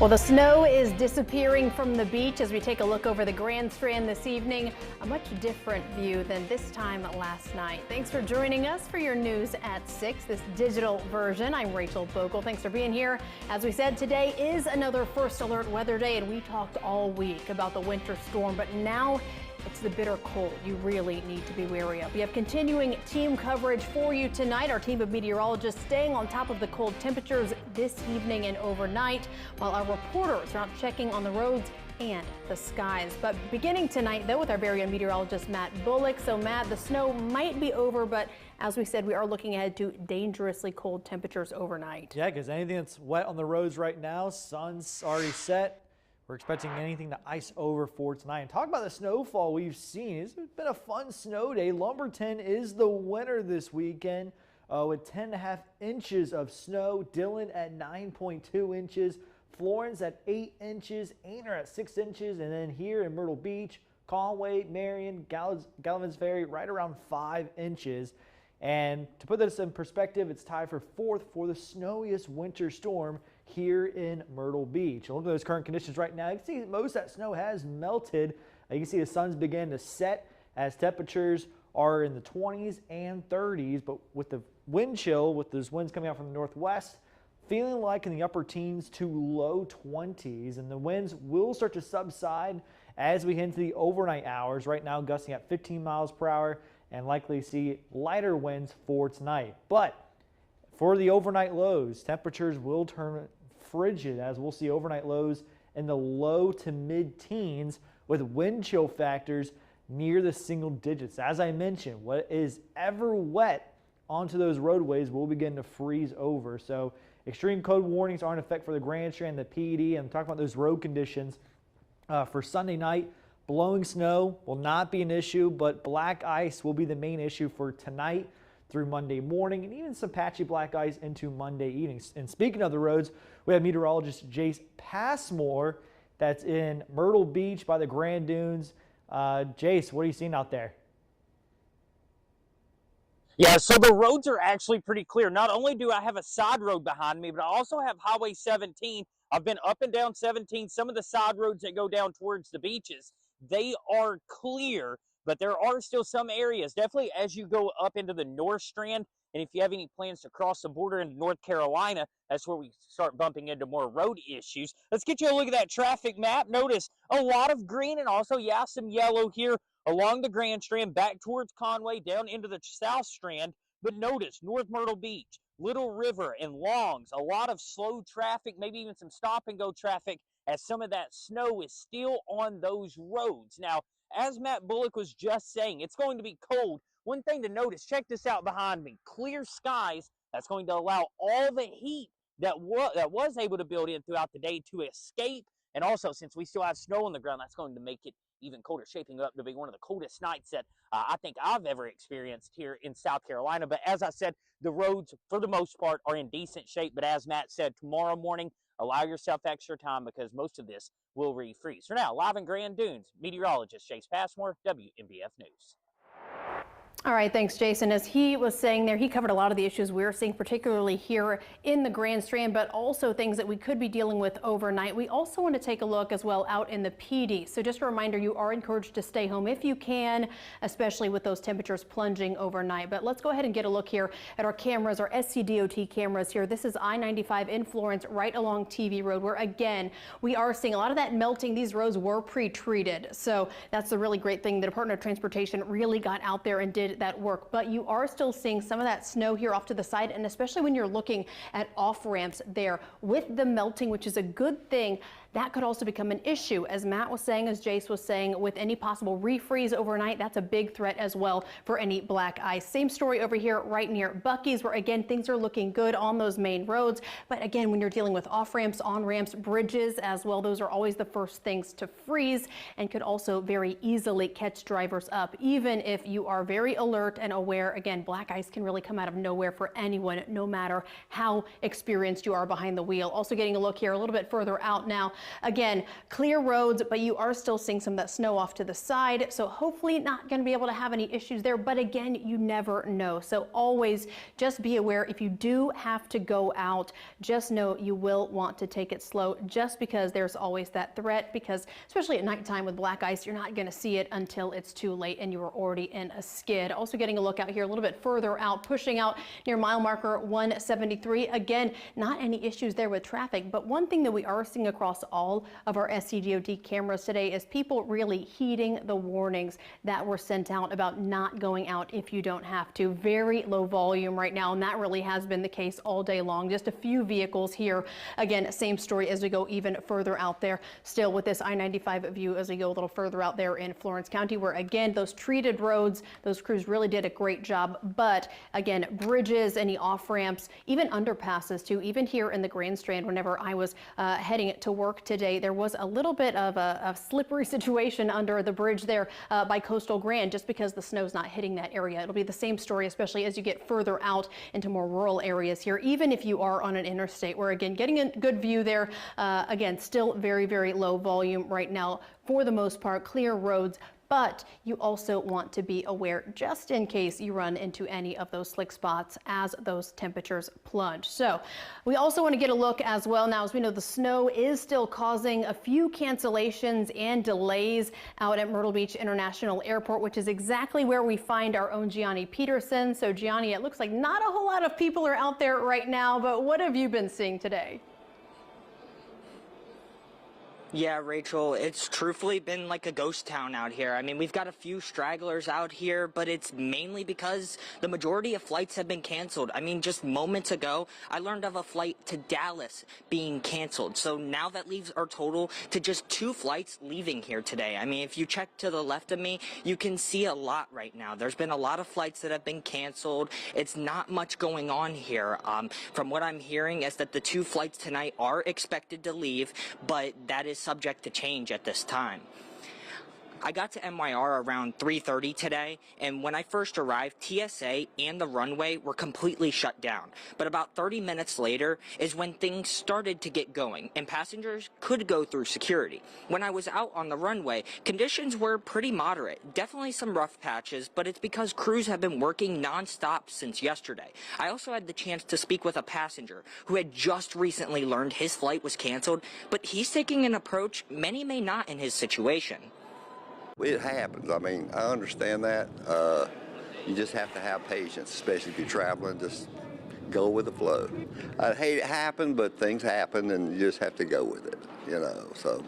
Well, the snow is disappearing from the beach as we take a look over the Grand Strand this evening. A much different view than this time last night. Thanks for joining us for your news at 6, this digital version. I'm Rachel Bogle. Thanks for being here. As we said, today is another first alert weather day, and we talked all week about the winter storm, but now it's the bitter cold you really need to be wary of. We have continuing team coverage for you tonight. Our team of meteorologists staying on top of the cold temperatures this evening and overnight, while our reporters are out checking on the roads and the skies. But beginning tonight, though, with our very own meteorologist, Matt Bullock. So, Matt, the snow might be over, but as we said, we are looking ahead to dangerously cold temperatures overnight. Yeah, because anything that's wet on the roads right now, sun's already set. We're expecting anything to ice over for tonight. And talk about the snowfall we've seen. It's been a fun snow day. Lumberton is the winner this weekend with 10.5 inches of snow. Dillon at 9.2 inches. Florence at 8 inches. Aner at 6 inches. And then here in Myrtle Beach, Conway, Marion, Gallivan's Ferry right around 5 inches. And to put this in perspective, it's tied for 4th for the snowiest winter storm here in Myrtle Beach. Look at those current conditions right now. You can see most of that snow has melted. You can see the sun's beginning to set as temperatures are in the 20s and 30s, but with the wind chill, with those winds coming out from the northwest, feeling like in the upper teens to low 20s, and the winds will start to subside as we head into the overnight hours. Right now gusting at 15 miles per hour and likely see lighter winds for tonight. But for the overnight lows, temperatures will turn frigid as we'll see overnight lows in the low to mid-teens with wind chill factors near the single digits. As I mentioned, what is ever wet onto those roadways will begin to freeze over. So extreme cold warnings are in effect for the Grand Strand, the PED. I'm talking about those road conditions for Sunday night. Blowing snow will not be an issue, but black ice will be the main issue for tonight through Monday morning, and even some patchy black ice into Monday evening. And speaking of the roads, we have meteorologist Jace Passmore that's in Myrtle Beach by the Grand Dunes. Jace, what are you seeing out there? Yeah, so the roads are actually pretty clear. Not only do I have a side road behind me, but I also have Highway 17. I've been up and down 17. Some of the side roads that go down towards the beaches, they are clear, but there are still some areas, definitely as you go up into the North Strand. And if you have any plans to cross the border into North Carolina, that's where we start bumping into more road issues. Let's get you a look at that traffic map. Notice a lot of green and also, yeah, some yellow here along the Grand Strand, back towards Conway, down into the South Strand. But notice North Myrtle Beach, Little River, and Longs, a lot of slow traffic, maybe even some stop-and-go traffic, as some of that snow is still on those roads. Now, as Matt Bullock was just saying, it's going to be cold. One thing to notice, check this out behind me, clear skies. That's going to allow all the heat that was able to build in throughout the day to escape. And also, since we still have snow on the ground, that's going to make it even colder, shaping up to be one of the coldest nights that I think I've ever experienced here in South Carolina. But as I said, the roads, for the most part, are in decent shape. But as Matt said, tomorrow morning, allow yourself extra time because most of this will refreeze. For now, live in Grand Dunes, meteorologist Jace Passmore, WMBF News. All right, thanks, Jason. As he was saying there, he covered a lot of the issues we're seeing, particularly here in the Grand Strand, but also things that we could be dealing with overnight. We also want to take a look as well out in the PD. So just a reminder, you are encouraged to stay home if you can, especially with those temperatures plunging overnight. But let's go ahead and get a look here at our cameras, our SCDOT cameras here. This is I-95 in Florence, right along TV Road, where again, we are seeing a lot of that melting. These roads were pre-treated. So that's a really great thing. The Department of Transportation really got out there and did that work, but you are still seeing some of that snow here off to the side, and especially when you're looking at off ramps there with the melting, which is a good thing. That could also become an issue, as Matt was saying, as Jace was saying, with any possible refreeze overnight. That's a big threat as well for any black ice. Same story over here right near Buc-ee's, where again things are looking good on those main roads, but again when you're dealing with off ramps, on ramps, bridges as well, those are always the first things to freeze and could also very easily catch drivers up. Even if you are very alert and aware, again, black ice can really come out of nowhere for anyone, no matter how experienced you are behind the wheel. Also getting a look here a little bit further out now again, clear roads, but you are still seeing some of that snow off to the side. So hopefully not going to be able to have any issues there. But again, you never know. So always just be aware if you do have to go out, just know you will want to take it slow just because there's always that threat, because especially at nighttime with black ice, you're not going to see it until it's too late and you are already in a skid. Also getting a look out here a little bit further out, pushing out near mile marker 173. Again, not any issues there with traffic, but one thing that we are seeing across all of our SCDOT cameras today is people really heeding the warnings that were sent out about not going out if you don't have to. Very low volume right now, and that really has been the case all day long. Just a few vehicles here. Again, same story as we go even further out there, still with this I-95 view as we go a little further out there in Florence County, where again, those treated roads, those crews really did a great job. But again, bridges, any off ramps, even underpasses too. Even here in the Grand Strand, whenever I was heading to work today, there was a little bit of a slippery situation under the bridge there by Coastal Grand, just because the snow's not hitting that area. It'll be the same story, especially as you get further out into more rural areas here, even if you are on an interstate, where again, getting a good view there. Again, still very, very low volume right now for the most part, clear roads. But you also want to be aware just in case you run into any of those slick spots as those temperatures plunge. So we also want to get a look as well now, as we know the snow is still causing a few cancellations and delays out at Myrtle Beach International Airport, which is exactly where we find our own Gianni Peterson. So Gianni, it looks like not a whole lot of people are out there right now, but what have you been seeing today? Yeah, Rachel, it's truthfully been like a ghost town out here. I mean, we've got a few stragglers out here, but it's mainly because the majority of flights have been canceled. I mean, just moments ago, I learned of a flight to Dallas being canceled. So now that leaves our total to just 2 flights leaving here today. I mean, if you check to the left of me, you can see a lot right now. There's been a lot of flights that have been canceled. It's not much going on here. From what I'm hearing is that the 2 flights tonight are expected to leave, but that is subject to change at this time. I got to MYR around 3:30 today, and when I first arrived, TSA and the runway were completely shut down. But about 30 minutes later is when things started to get going, and passengers could go through security. When I was out on the runway, conditions were pretty moderate. Definitely some rough patches, but it's because crews have been working non-stop since yesterday. I also had the chance to speak with a passenger who had just recently learned his flight was canceled, but he's taking an approach many may not in his situation. It happens. I mean, I understand that. You just have to have patience, especially if you're traveling. Just go with the flow. I hate it happen, but things happen, and you just have to go with it, you know. So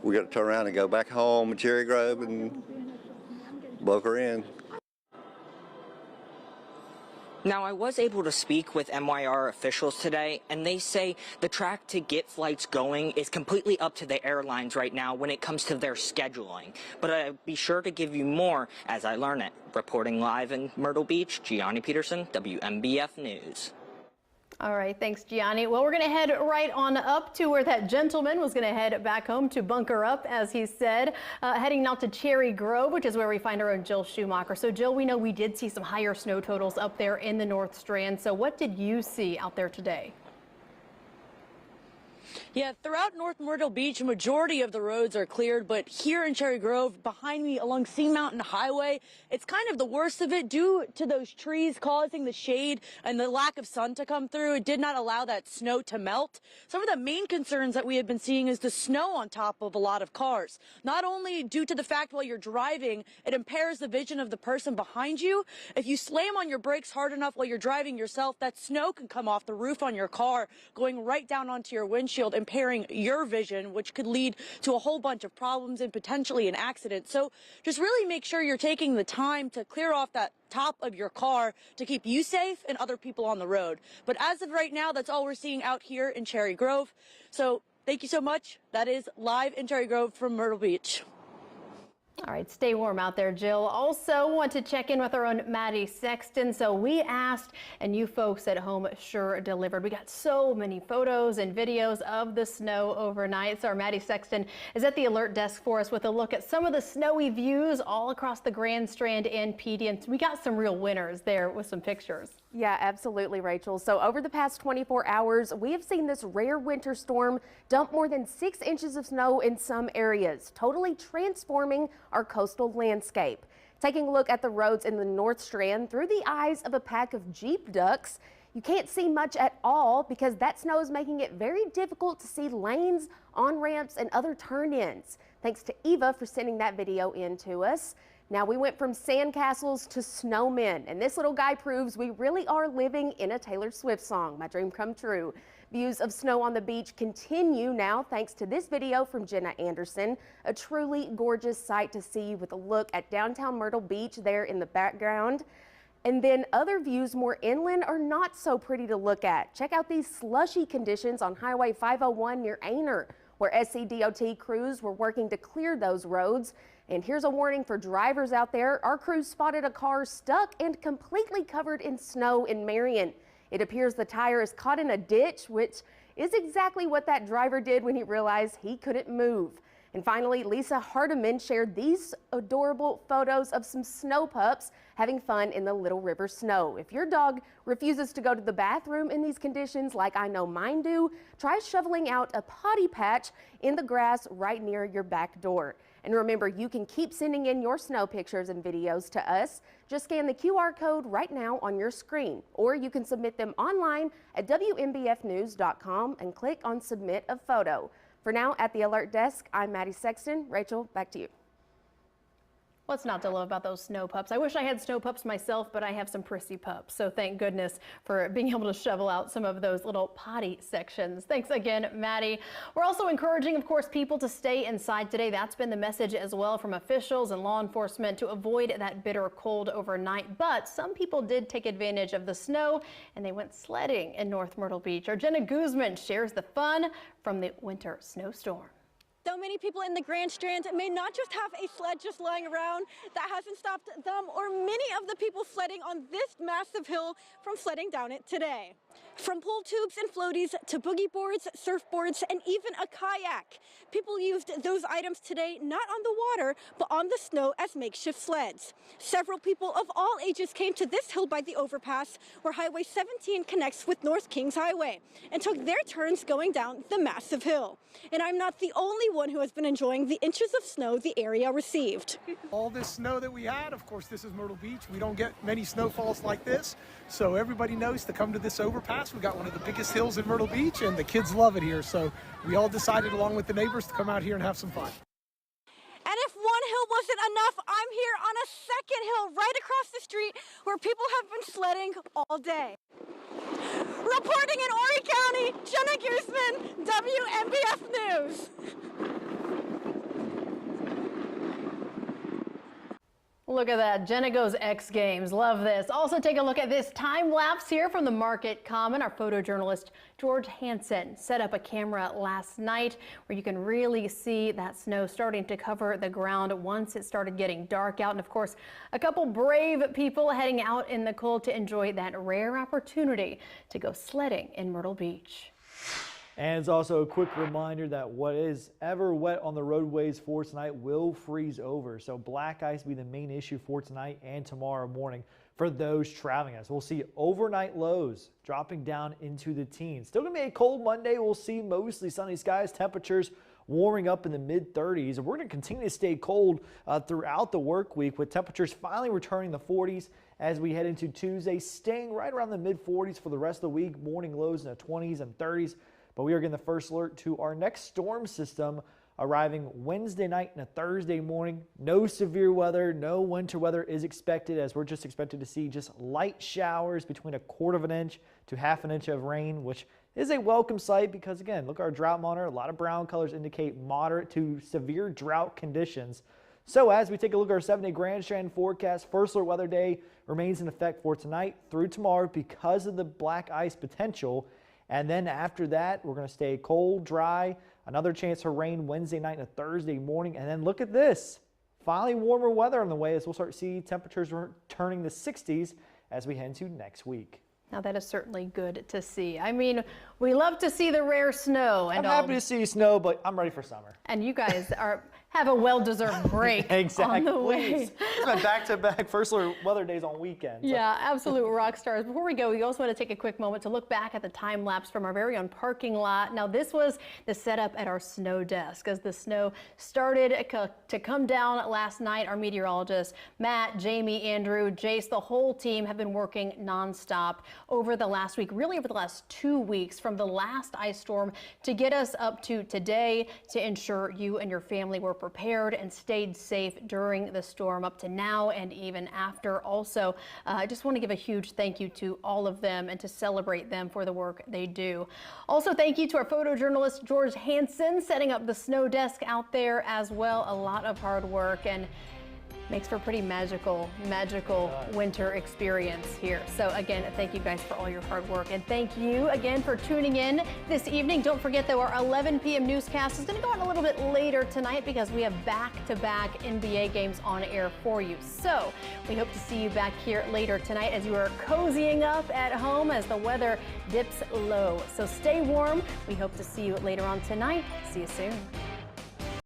we got to turn around and go back home to Cherry Grove and book her in. Now, I was able to speak with MYR officials today, and they say the track to get flights going is completely up to the airlines right now when it comes to their scheduling. But I'll be sure to give you more as I learn it. Reporting live in Myrtle Beach, Gianni Peterson, WMBF News. All right, thanks, Gianni. Well, we're going to head right on up to where that gentleman was going to head back home to bunker up, as he said, heading now to Cherry Grove, which is where we find our own Jill Schumacher. So, Jill, we know we did see some higher snow totals up there in the North Strand. So what did you see out there today? Yeah, throughout North Myrtle Beach, a majority of the roads are cleared, but here in Cherry Grove, behind me along Sea Mountain Highway, it's kind of the worst of it due to those trees causing the shade and the lack of sun to come through. It did not allow that snow to melt. Some of the main concerns that we have been seeing is the snow on top of a lot of cars. Not only due to the fact while you're driving, it impairs the vision of the person behind you. If you slam on your brakes hard enough while you're driving yourself, that snow can come off the roof on your car, going right down onto your windshield, impairing your vision, which could lead to a whole bunch of problems and potentially an accident. So just really make sure you're taking the time to clear off that top of your car to keep you safe and other people on the road. But as of right now, that's all we're seeing out here in Cherry Grove. So thank you so much. That is live in Cherry Grove from Myrtle Beach. All right, stay warm out there, Jill. Also want to check in with our own Maddie Sexton. So we asked, and you folks at home sure delivered. We got so many photos and videos of the snow overnight. So our Maddie Sexton is at the alert desk for us with a look at some of the snowy views all across the Grand Strand and PD. And we got some real winners there with some pictures. Yeah, absolutely, Rachel. So over the past 24 hours, we have seen this rare winter storm dump more than 6 inches of snow in some areas, totally transforming our coastal landscape. Taking a look at the roads in the North Strand through the eyes of a pack of Jeep ducks, you can't see much at all because that snow is making it very difficult to see lanes, on-ramps, and other turn-ins. Thanks to Eva for sending that video in to us. Now we went from sandcastles to snowmen, and this little guy proves we really are living in a Taylor Swift song, My Dream Come True. Views of snow on the beach continue now thanks to this video from Jenna Anderson, a truly gorgeous sight to see with a look at downtown Myrtle Beach there in the background. And then other views more inland are not so pretty to look at. Check out these slushy conditions on Highway 501 near Aner, where SCDOT crews were working to clear those roads. And here's a warning for drivers out there. Our crews spotted a car stuck and completely covered in snow in Marion. It appears the tire is caught in a ditch, which is exactly what that driver did when he realized he couldn't move. And finally, Lisa Hardiman shared these adorable photos of some snow pups having fun in the Little River snow. If your dog refuses to go to the bathroom in these conditions like I know mine do, try shoveling out a potty patch in the grass right near your back door. And remember, you can keep sending in your snow pictures and videos to us. Just scan the QR code right now on your screen, or you can submit them online at WMBFnews.com and click on Submit a Photo. For now, at the Alert Desk, I'm Maddie Sexton. Rachel, back to you. What's not to love about those snow pups? I wish I had snow pups myself, but I have some prissy pups. So thank goodness for being able to shovel out some of those little potty sections. Thanks again, Maddie. We're also encouraging, of course, people to stay inside today. That's been the message as well from officials and law enforcement to avoid that bitter cold overnight. But some people did take advantage of the snow and they went sledding in North Myrtle Beach. Our Jenna Guzman shares the fun from the winter snowstorm. Though many people in the Grand Strand may not just have a sled just lying around, that hasn't stopped them or many of the people sledding on this massive hill from sledding down it today. From pull tubes and floaties to boogie boards, surfboards, and even a kayak. People used those items today not on the water, but on the snow as makeshift sleds. Several people of all ages came to this hill by the overpass where Highway 17 connects with North Kings Highway and took their turns going down the massive hill. And I'm not the only one who has been enjoying the inches of snow the area received. All this snow that we had, of course, this is Myrtle Beach. We don't get many snowfalls like this, so everybody knows to come to this overpass. We got one of the biggest hills in Myrtle Beach, and the kids love it here, so we all decided along with the neighbors to come out here and have some fun. And if one hill wasn't enough, I'm here on a second hill right across the street where people have been sledding all day. Reporting in Horry County, Jenna Guzman, WMBF News. Look at that, Jenna goes X Games. Love this. Also take a look at this time lapse here from the Market Common. Our photojournalist George Hansen set up a camera last night where you can really see that snow starting to cover the ground once it started getting dark out. And of course, a couple brave people heading out in the cold to enjoy that rare opportunity to go sledding in Myrtle Beach. And it's also a quick reminder that what is ever wet on the roadways for tonight will freeze over. So black ice will be the main issue for tonight and tomorrow morning for those traveling us. We'll see overnight lows dropping down into the teens. Still going to be a cold Monday. We'll see mostly sunny skies, temperatures warming up in the mid-30s. And we're going to continue to stay cold throughout the work week with temperatures finally returning the 40s as we head into Tuesday, staying right around the mid-40s for the rest of the week. Morning lows in the 20s and 30s. But we are getting the first alert to our next storm system arriving Wednesday night and a Thursday morning. No severe weather, no winter weather is expected, as we're just expected to see just light showers between 1/4 of an inch to 1/2 inch of rain, which is a welcome sight because, again, look at our drought monitor. A lot of brown colors indicate moderate to severe drought conditions. So as we take a look at our 7-day Grand Strand forecast, first alert weather day remains in effect for tonight through tomorrow because of the black ice potential. And then after that, we're going to stay cold, dry, another chance for rain Wednesday night and a Thursday morning. And then look at this. Finally, warmer weather on the way as we'll start to see temperatures returning the 60s as we head into next week. Now that is certainly good to see. I mean, We love to see the rare snow. And I'm happy to see snow, but I'm ready for summer. And you guys have a well-deserved break Exactly. on the way. Please. It's been back-to-back first weather days on weekends. Yeah, absolute rock stars. Before we go, we also want to take a quick moment to look back at the time lapse from our very own parking lot. Now, this was the setup at our snow desk as the snow started to come down last night. Our meteorologists, Matt, Jamie, Andrew, Jace, the whole team have been working nonstop over the last week, really over the last 2 weeks from the last ice storm to get us up to today to ensure you and your family were prepared and stayed safe during the storm up to now and even after. Also, I just want to give a huge thank you to all of them and to celebrate them for the work they do. Also, thank you to our photojournalist George Hansen setting up the snow desk out there as well. A lot of hard work and makes for a pretty magical winter experience here. So again, thank you guys for all your hard work, and thank you again for tuning in this evening. Don't forget though, our 11 p.m. newscast is going to go on a little bit later tonight because we have back-to-back NBA games on air for you. So we hope to see you back here later tonight as you are cozying up at home as the weather dips low. So stay warm. We hope to see you later on tonight. See you soon.